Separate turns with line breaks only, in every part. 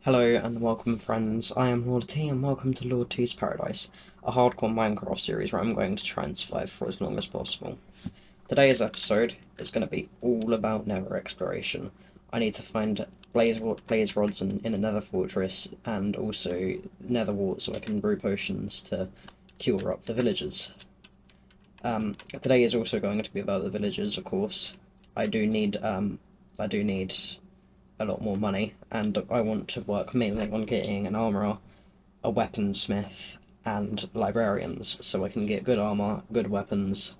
Hello and welcome friends, I am Lord T and welcome to LordT's Paradise, a hardcore Minecraft series where I'm going to try and survive for as long as possible. Today's episode is going to be all about nether exploration. I need to find blaze rods in a nether fortress and also nether wart so I can brew potions to cure up the villagers. Today is also going to be about the villagers, of course. I do need a lot more money, and I want to work mainly on getting an armourer, a weaponsmith, and librarians, so I can get good armour, good weapons,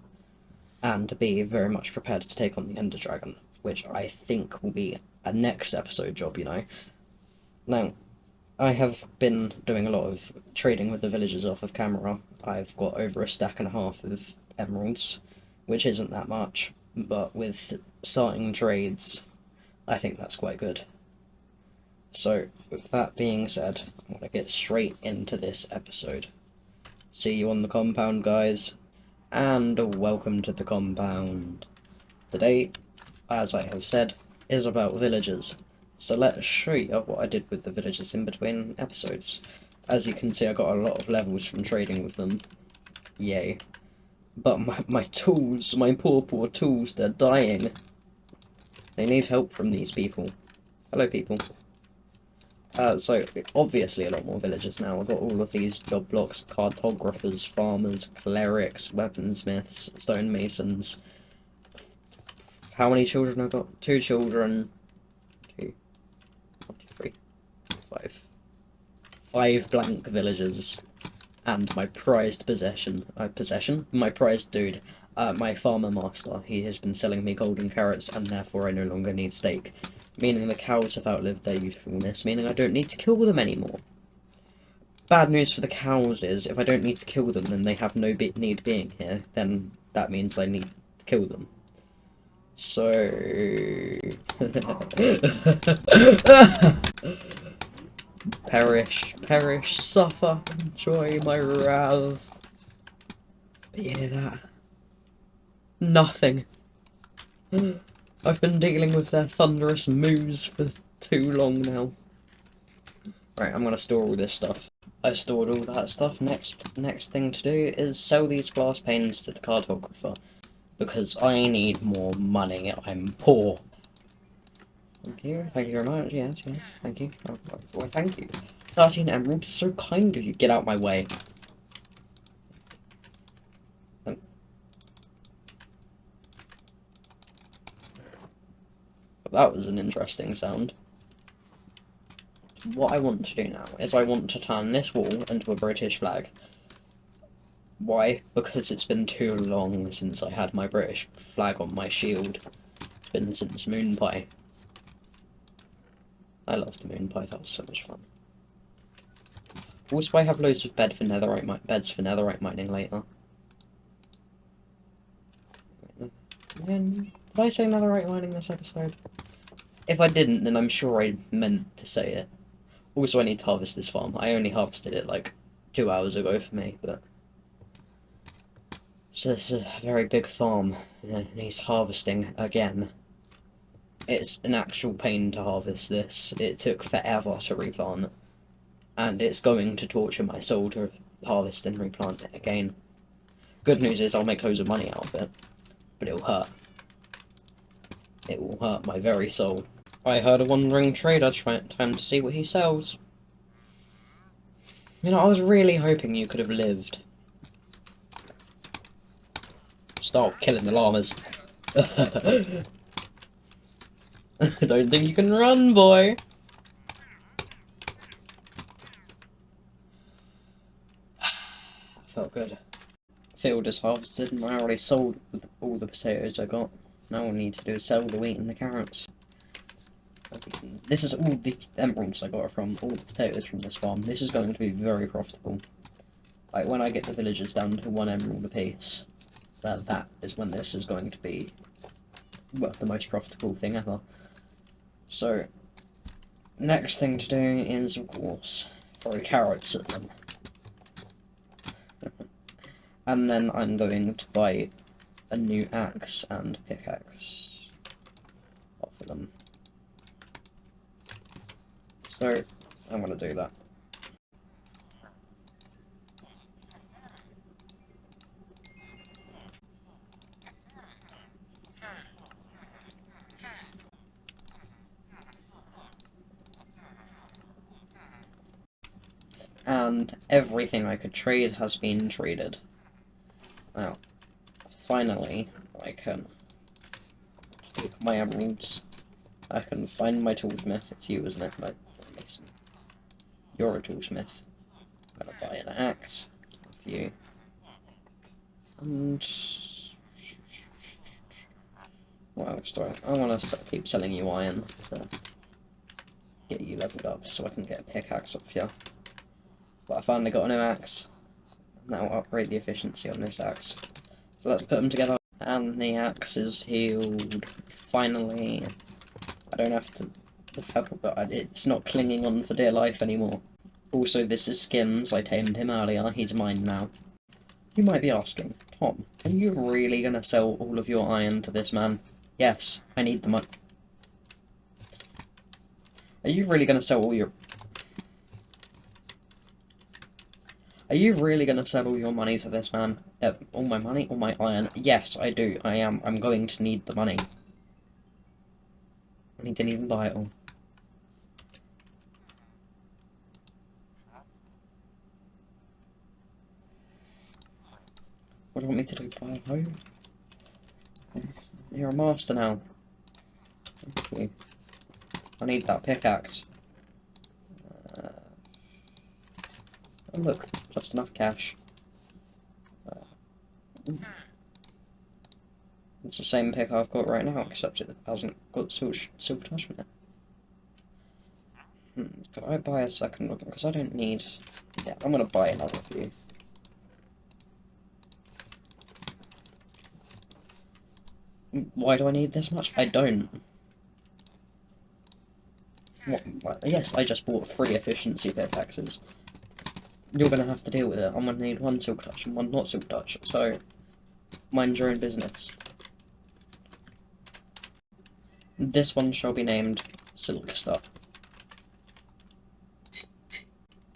and be very much prepared to take on the Ender Dragon, which I think will be a next episode job, you know. Now, I have been doing a lot of trading with the villagers off of camera. I've got over a stack and a half of emeralds, which isn't that much, but with starting trades, I think that's quite good. So, with that being said, I'm going to get straight into this episode. See you on the compound, guys, and welcome to the compound. Today, as I have said, is about villagers. So let's show you what I did with the villagers in between episodes. As you can see, I got a lot of levels from trading with them. Yay. But my tools, my poor tools, they're dying. They need help from these people. Hello, people. So, obviously a lot more villagers now. I've got all of these job blocks: cartographers, farmers, clerics, weaponsmiths, stonemasons. How many children I've got? 2 children. 2, 1, 2, 3, 5. 5 blank villagers. And my prized my prized dude. My farmer master. He has been selling me golden carrots, and therefore I no longer need steak. Meaning the cows have outlived their usefulness, meaning I don't need to kill them anymore. Bad news for the cows is, if I don't need to kill them and they have no need being here, then that means I need to kill them. So... perish, suffer, enjoy my wrath. But you hear that? Nothing. I've been dealing with their thunderous moos for too long now. Right, I'm gonna store all this stuff. I stored all that stuff. Next thing to do is sell these glass panes to the cartographer, because I need more money. I'm poor. Thank you very much. Yes, thank you. Oh, thank you. 13 emeralds, so kind of you. Get out my way. That was an interesting sound. What I want to do now is I want to turn this wall into a British flag. Why? Because it's been too long since I had my British flag on my shield. It's been since Moon Pie. I loved the Moon Pie, that was so much fun. Also, I have loads of beds for netherite mining later. Did I say netherite mining this episode? If I didn't, then I'm sure I meant to say it. Also, I need to harvest this farm. I only harvested it like 2 hours ago for me, but... So it's a very big farm, and it needs harvesting again. It's an actual pain to harvest this. It took forever to replant, and it's going to torture my soul to harvest and replant it again. Good news is I'll make loads of money out of it, but it'll hurt. It will hurt my very soul. I heard a wandering trader time to see what he sells. You know, I was really hoping you could have lived. Start killing the llamas. I don't think you can run, boy. Felt good. Field is harvested, and I already sold all the potatoes I got. Now all I need to do is sell the wheat and the carrots. This is all the emeralds I got from all the potatoes from this farm. This is going to be very profitable. Like, when I get the villagers down to 1 emerald apiece, that is when this is going to be, well, the most profitable thing ever. So, next thing to do is, of course, throw carrots at them. And then I'm going to buy a new axe and pickaxe off of them. So, I'm gonna do that. And everything I could trade has been traded. Now, finally, I can take my emeralds. I can find my toolsmith. It's you, isn't it? Right, Mason. You're a toolsmith. I'm gonna buy an axe for you. And what else do I want to keep selling you iron to get you leveled up so I can get a pickaxe off you. But I finally got a new axe. Now I'll upgrade the efficiency on this axe. So let's put them together. And the axe is healed. Finally. I don't have to help, but it's not clinging on for dear life anymore. Also, this is Skins. I tamed him earlier. He's mine now. You might be asking, Tom, are you really going to sell all of your iron to this man? Yes, I need the money. Are you really going to sell all your... Are you really going to sell all your money to this man? All my money? All my iron? Yes, I do. I am. I'm going to need the money. And he didn't even buy it all. What do you want me to do? Buy a hoe? You're a master now. Thank you. I need that pickaxe. Oh look, just enough cash. It's the same pick I've got right now, except it hasn't got silk touch on it. Could I buy a second one? Because I don't need... Yeah, I'm gonna buy another few. Why do I need this much? I don't. What? Yes, I just bought 3 efficiency pickaxes. You're gonna have to deal with it. I'm gonna need 1 silk touch and 1 not silk touch, so mind your own business. This one shall be named Silkstar.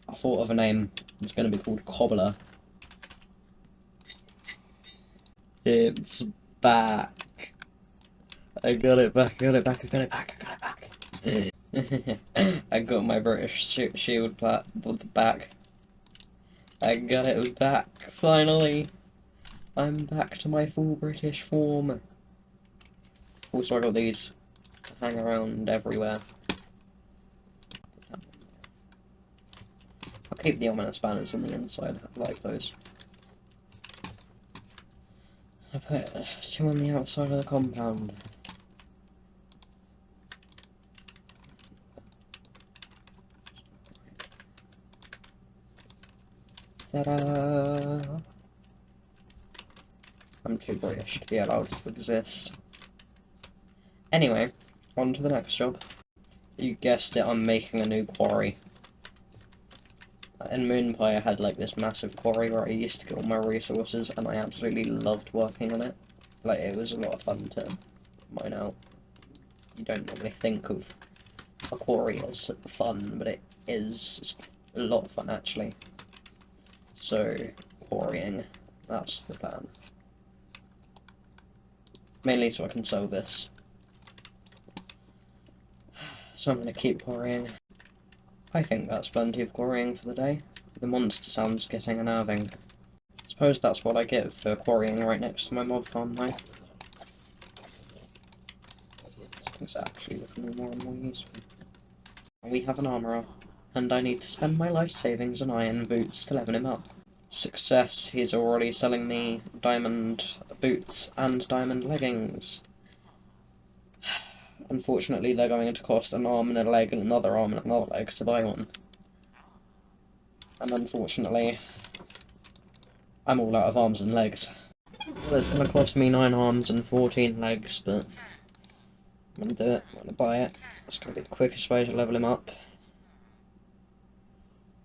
I thought of a name. It's gonna be called Cobbler. It's back. I got it back, I got it back, I got it back, I got it back. I got my British shield back. I got it back, finally. I'm back to my full British form. Also, I got these to hang around everywhere. I'll keep the ominous banners on the inside, I like those. I put 2 on the outside of the compound. Ta-da! I'm too British to be allowed to exist. Anyway, on to the next job. You guessed it, I'm making a new quarry. In Moonpie I had like this massive quarry where I used to get all my resources and I absolutely loved working on it. Like, it was a lot of fun to mine out. You don't normally think of a quarry as fun, but it is a lot of fun actually. So, quarrying, that's the plan. Mainly so I can sell this. So I'm going to keep quarrying. I think that's plenty of quarrying for the day. The monster sound's getting unnerving. I suppose that's what I get for quarrying right next to my mob farm though. It's actually looking more and more useful. We have an armourer, and I need to spend my life savings on iron boots to level him up. Success, he's already selling me diamond boots and diamond leggings. Unfortunately, they're going to cost an arm and a leg and another arm and another leg to buy one. And unfortunately, I'm all out of arms and legs. Well, it's going to cost me 9 arms and 14 legs, but I'm going to do it. I'm going to buy it. It's going to be the quickest way to level him up.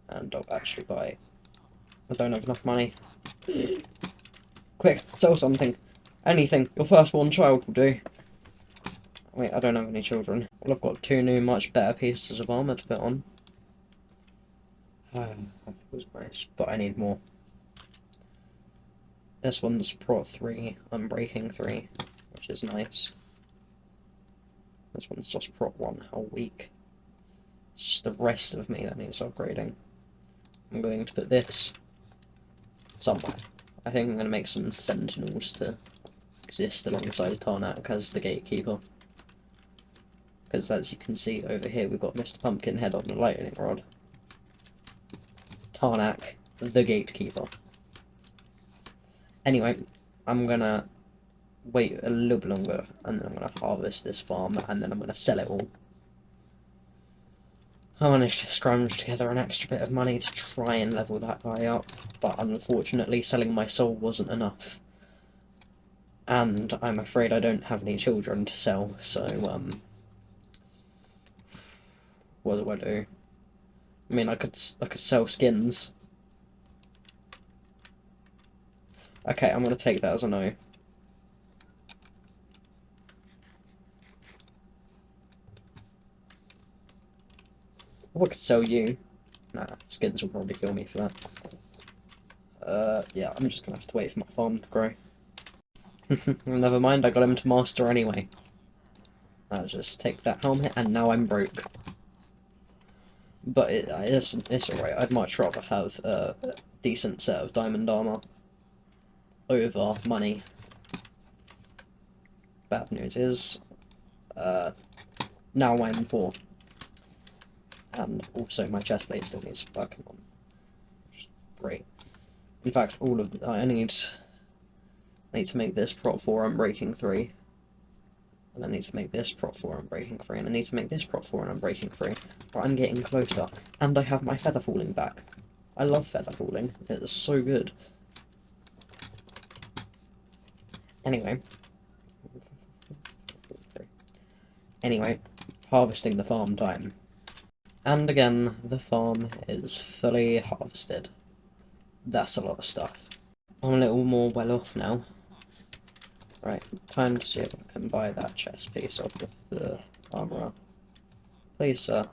And I'll actually buy it. I don't have enough money. Quick, sell something. Anything. Your firstborn child will do. Wait, I don't have any children. Well, I've got 2 new, much better pieces of armour to put on. That feels nice, but I need more. This one's prot 3, unbreaking 3, which is nice. This one's just prot 1, how weak. It's just the rest of me that needs upgrading. I'm going to put this somewhere. I think I'm going to make some sentinels to exist alongside Tarnak as the gatekeeper. Because as you can see over here, we've got Mr. Pumpkinhead on the lightning rod. Tarnak, the gatekeeper. Anyway, I'm gonna wait a little bit longer, and then I'm gonna harvest this farm, and then I'm gonna sell it all. I managed to scrounge together an extra bit of money to try and level that guy up, but unfortunately selling my soul wasn't enough. And I'm afraid I don't have any children to sell, so, what do I do? I mean, I could sell skins. Okay, I'm gonna take that as a no. Or I could sell you. Nah, skins will probably kill me for that. Yeah, I'm just gonna have to wait for my farm to grow. Never mind, I got him to master anyway. I'll just take that helmet, and now I'm broke. But it's alright, I'd much rather have a decent set of diamond armor over money. Bad news is, now I'm poor. And also my chestplate still needs working on. Great. In fact, all of I need to make this prot 4 unbreaking 3. And I need to make this prot 4 unbreaking 3. And I need to make this prot 4 and unbreaking 3. But I'm getting closer. And I have my feather falling back. I love feather falling. It's so good. Anyway. Harvesting the farm time. And again, the farm is fully harvested. That's a lot of stuff. I'm a little more well off now. Right, time to see if I can buy that chest piece off of the armourer. Please, sir.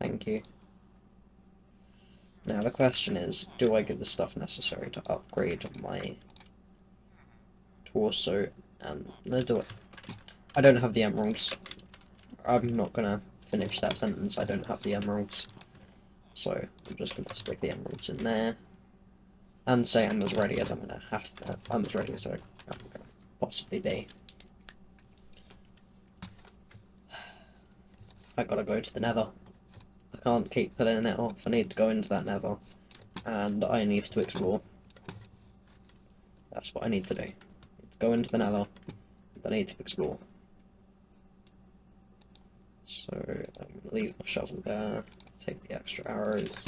Thank you. Now the question is, do I get the stuff necessary to upgrade my torso? And no, do it. I don't have the emeralds. I'm not gonna finish that sentence. I don't have the emeralds. So I'm just gonna stick the emeralds in there. And say I'm as ready as I'm gonna have to. I'm as ready as I'm gonna possibly be. I gotta go to the nether. I can't keep putting it off. I need to go into that nether. And I need to explore. That's what I need to do. I need to go into the nether. And I need to explore. So I'm gonna leave my shovel there. Take the extra arrows.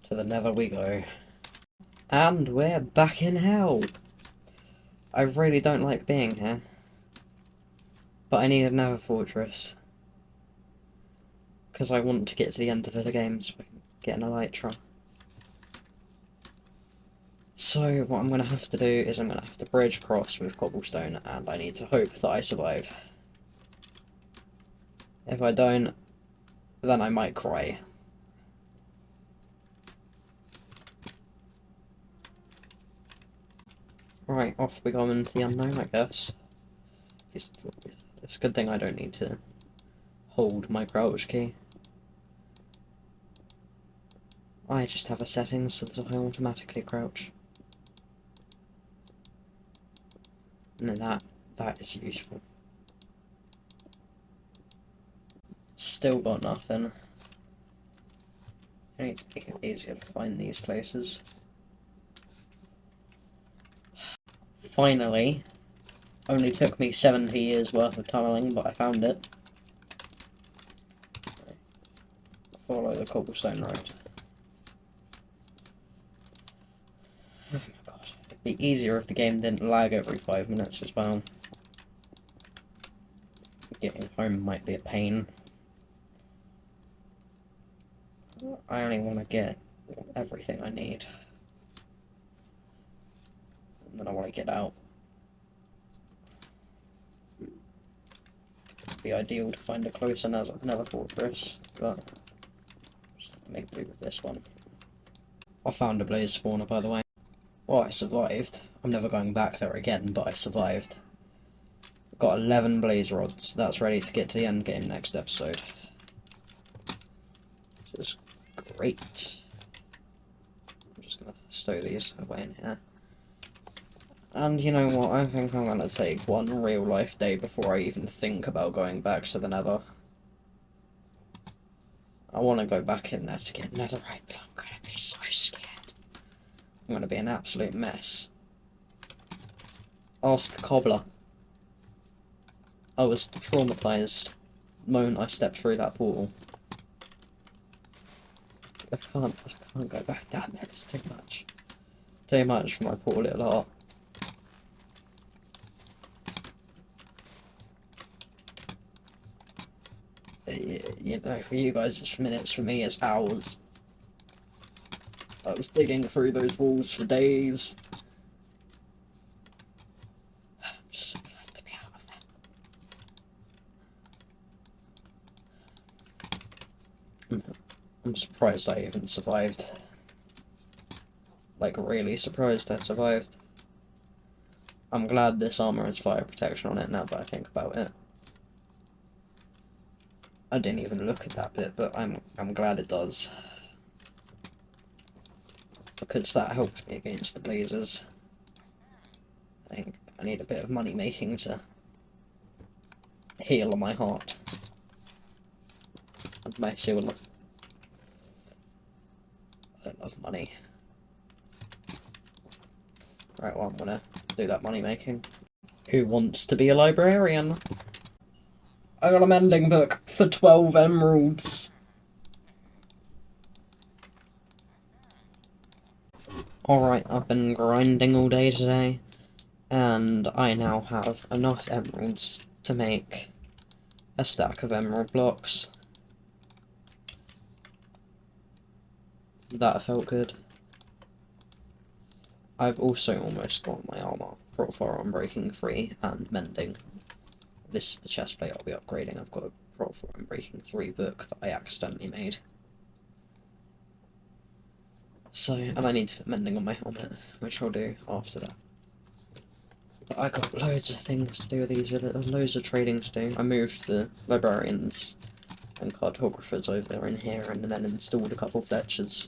To the nether we go. And we're back in hell! I really don't like being here. But I need a nether fortress. Because I want to get to the end of the game so I can get an elytra. So what I'm going to have to do is I'm going to have to bridge across with cobblestone, and I need to hope that I survive. If I don't, then I might cry. Right, off we go into the unknown, I guess. It's a good thing I don't need to hold my crouch key. I just have a setting so that I automatically crouch. And that is useful. Still got nothing. I need to make it easier to find these places. Finally, only took me 70 years worth of tunneling, but I found it. Follow the cobblestone road. Oh my god, it'd be easier if the game didn't lag every 5 minutes as well. Getting home might be a pain. I only want to get everything I need. And then I want to get out. be ideal to find a closer nether fortress, but just have to make do with this one. I found a blaze spawner, by the way. Well, I survived. I'm never going back there again, but I survived. Got 11 blaze rods. That's ready to get to the end game next episode. Which is great. I'm just gonna stow these away in here. And you know what? I think I'm gonna take one real life day before I even think about going back to the nether. I want to go back in there to get netherite, but I'm gonna be so scared. I'm gonna be an absolute mess. Ask Cobbler. I was traumatized the moment I stepped through that portal. I can't go back down there, it's too much. Too much for my poor little heart. You know, for you guys it's minutes, for me it's hours. I was digging through those walls for days. I'm just so glad to be out of there. I'm surprised I even survived. Like, really surprised I survived. I'm glad this armor has fire protection on it now that I think about it. I didn't even look at that bit, but I'm glad it does. Because that helped me against the blazers. I think I need a bit of money making to heal my heart. And my soul. I love money. Right, well, I'm gonna do that money making. Who wants to be a librarian? I got a mending book for 12 emeralds. Alright, I've been grinding all day today, and I now have enough emeralds to make a stack of emerald blocks. That felt good. I've also almost got my armor, Prot 4 on breaking 3 and mending. This is the chestplate I'll be upgrading. I've got a Prot 4 on breaking 3 book that I accidentally made. So, and I need to put mending on my helmet, which I'll do after that. But I got loads of things to do with these videos, loads of trading to do. I moved the librarians and cartographers over in here and then installed a couple of fletchers.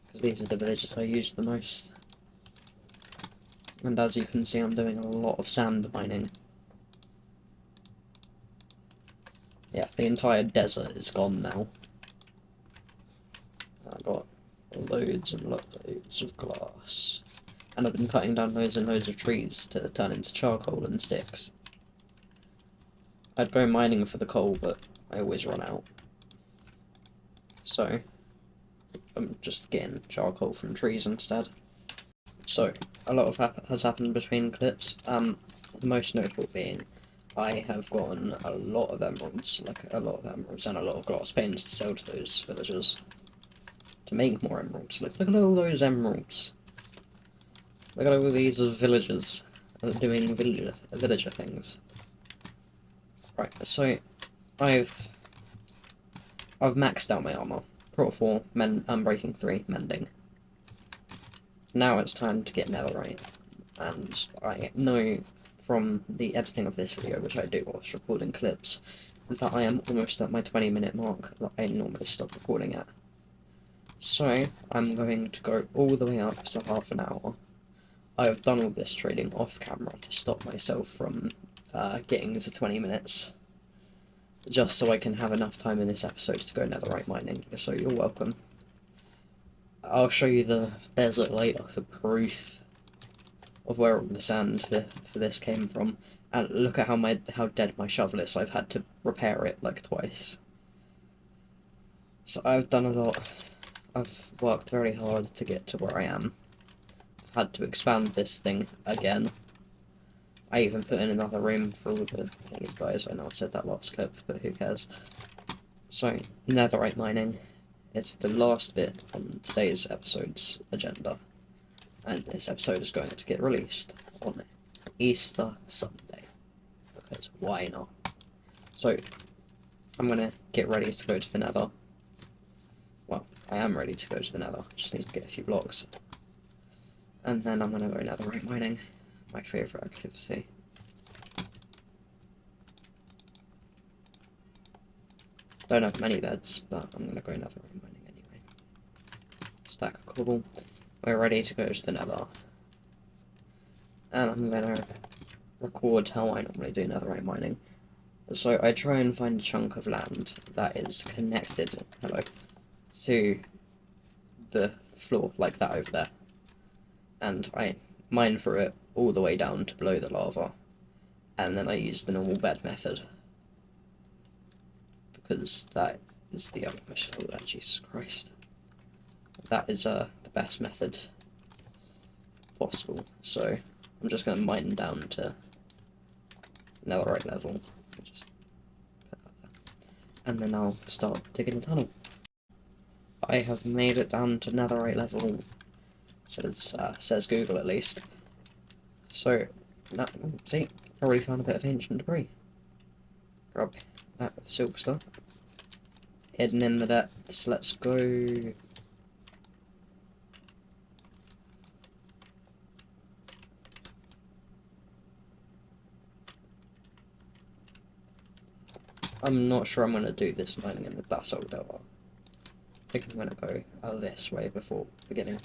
Because these are the villages I use the most. And as you can see, I'm doing a lot of sand mining. Yeah, the entire desert is gone now. I got loads and loads of glass. And I've been cutting down loads and loads of trees to turn into charcoal and sticks. I'd go mining for the coal, but I always run out. So, I'm just getting charcoal from trees instead. So, a lot has happened between clips. The most notable being, I have gotten a lot of emeralds, and a lot of glass panes to sell to those villagers. To make more emeralds. Look at all those emeralds. Look at all these villagers doing villager things. Right, so I've maxed out my armor. Prot 4, breaking 3, mending. Now it's time to get netherite. And I know from the editing of this video, which I do whilst recording clips, that I am almost at my 20-minute mark that I normally stop recording at. So, I'm going to go all the way up to half an hour. I have done all this trading off camera to stop myself from getting to 20 minutes. Just so I can have enough time in this episode to go netherite mining, so you're welcome. I'll show you the desert later for proof of where all the sand for this came from. And look at how dead my shovel is, so I've had to repair it like twice. So I've done a lot. I've worked very hard to get to where I am. I've had to expand this thing again. I even put in another room for all the these guys. I know I said that last clip, but who cares. So, netherite mining. It's the last bit on today's episode's agenda. And this episode is going to get released on Easter Sunday. Because why not? So, I'm gonna get ready to go to the nether. Well, I am ready to go to the nether, just need to get a few blocks. And then I'm gonna go netherite mining, my favourite activity. Don't have many beds, but I'm gonna go netherite mining anyway. Stack of cobble. We're ready to go to the nether. And I'm gonna record how I normally do netherite mining. So I try and find a chunk of land that is connected, to the floor, like that over there. And I mine through it all the way down to below the lava. And then I use the normal bed method. Because that is the most full that, Jesus Christ. That is the best method possible. So I'm just gonna mine down to netherite level. Just put that there. And then I'll start digging a tunnel. I have made it down to netherite level, says Google at least. So, see, I already found a bit of ancient debris. Grab that silk stuff. Hidden in the depths, let's go. I'm not sure I'm going to do this mining in the basalt delta. I think I'm going to go this way before beginning.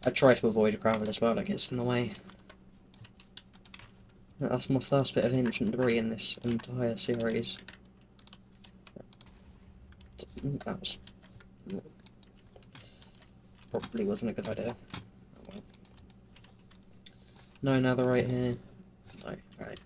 I try to avoid gravel as well, like it's in the way. That's my first bit of ancient debris in this entire series. That was... probably wasn't a good idea. Oh, well. No netherite here. No, alright.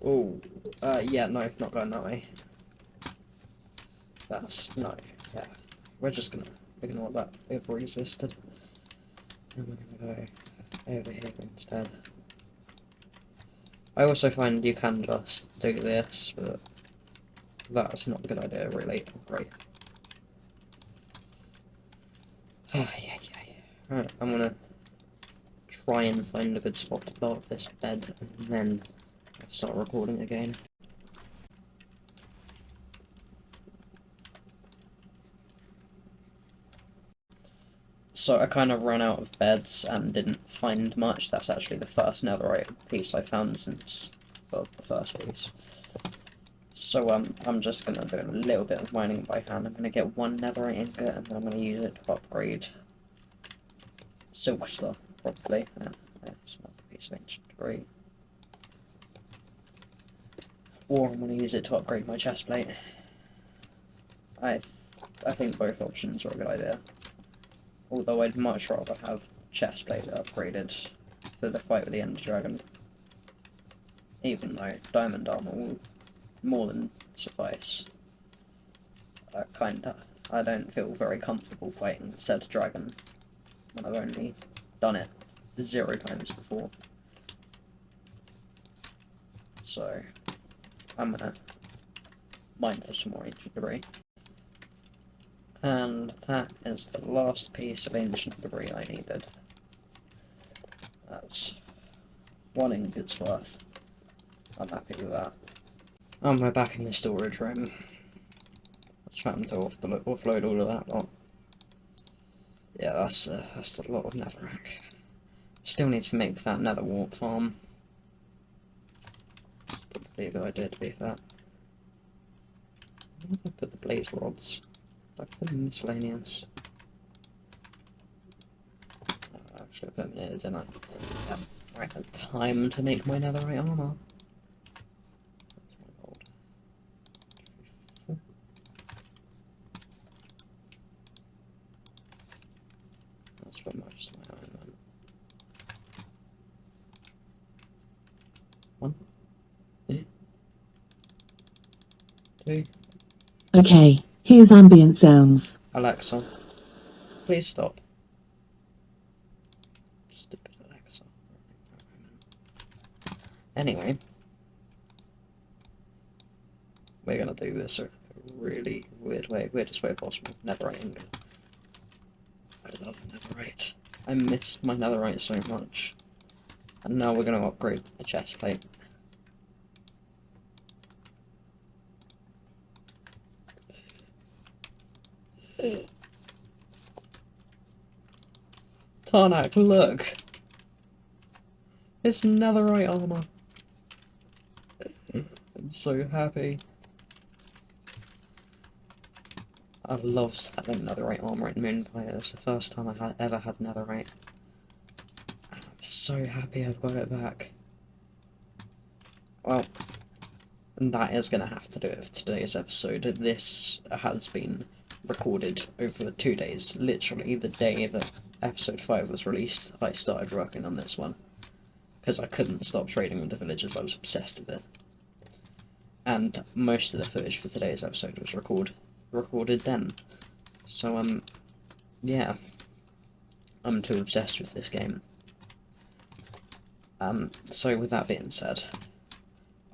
Oh, yeah, no, not going that way. That's, no, yeah. We're just gonna ignore that ever existed. And we're gonna go over here instead. I also find you can just do this, but that's not a good idea, really. Great. Yeah. Alright, I'm gonna try and find a good spot to blow up this bed, and then start recording again. So I kind of ran out of beds and didn't find much. That's actually the first netherite piece I found since, well, the first piece. So I'm just gonna do a little bit of mining by hand. I'm gonna get one netherite ingot, and then I'm gonna use it to upgrade silk stuff, probably. It's another piece of ancient debris. Or I'm gonna use it to upgrade my chest plate. I think both options are a good idea. Although I'd much rather have chest plate upgraded for the fight with the Ender Dragon. Even though diamond armor will more than suffice. I don't feel very comfortable fighting said dragon when I've only done it 0 times before. So I'm gonna mine for some more ancient debris. And that is the last piece of ancient debris I needed. That's 1 ingot's worth. I'm happy with that. And we're back in the storage room. Let's try to offload all of that lot. Yeah, that's a lot of netherrack. Still need to make that nether wart farm. Probably a good idea to be fair. Where did I put the blaze rods? Did I put them in miscellaneous? Actually, I put them in here, didn't I? Yeah. Right, time to make my netherite armor. That's my gold. That's where most of my iron went. 1, 2.
Okay, here's ambient sounds.
Alexa, please stop. Stupid Alexa. Anyway. we're gonna do this a really weird way, weirdest way possible. Netherite. I love netherite. I missed my netherite so much. And now we're gonna upgrade the chest plate. Tarnak, look! It's netherite armor. I'm so happy. I love having netherite armor in Moonfire. It's the first time I ever had netherite. I'm so happy I've got it back. Well, and that is going to have to do it for today's episode. This has been recorded over 2 days. Literally, the day that episode 5 was released, I started working on this one. Because I couldn't stop trading with the villagers, I was obsessed with it. And most of the footage for today's episode was recorded then. So, yeah. I'm too obsessed with this game. So with that being said,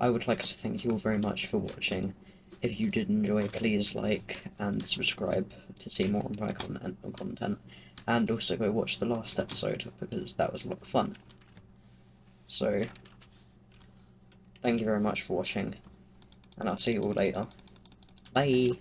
I would like to thank you all very much for watching. If you did enjoy, please like and subscribe to see more of my content, and also go watch the last episode, because that was a lot of fun. So, thank you very much for watching, and I'll see you all later. Bye!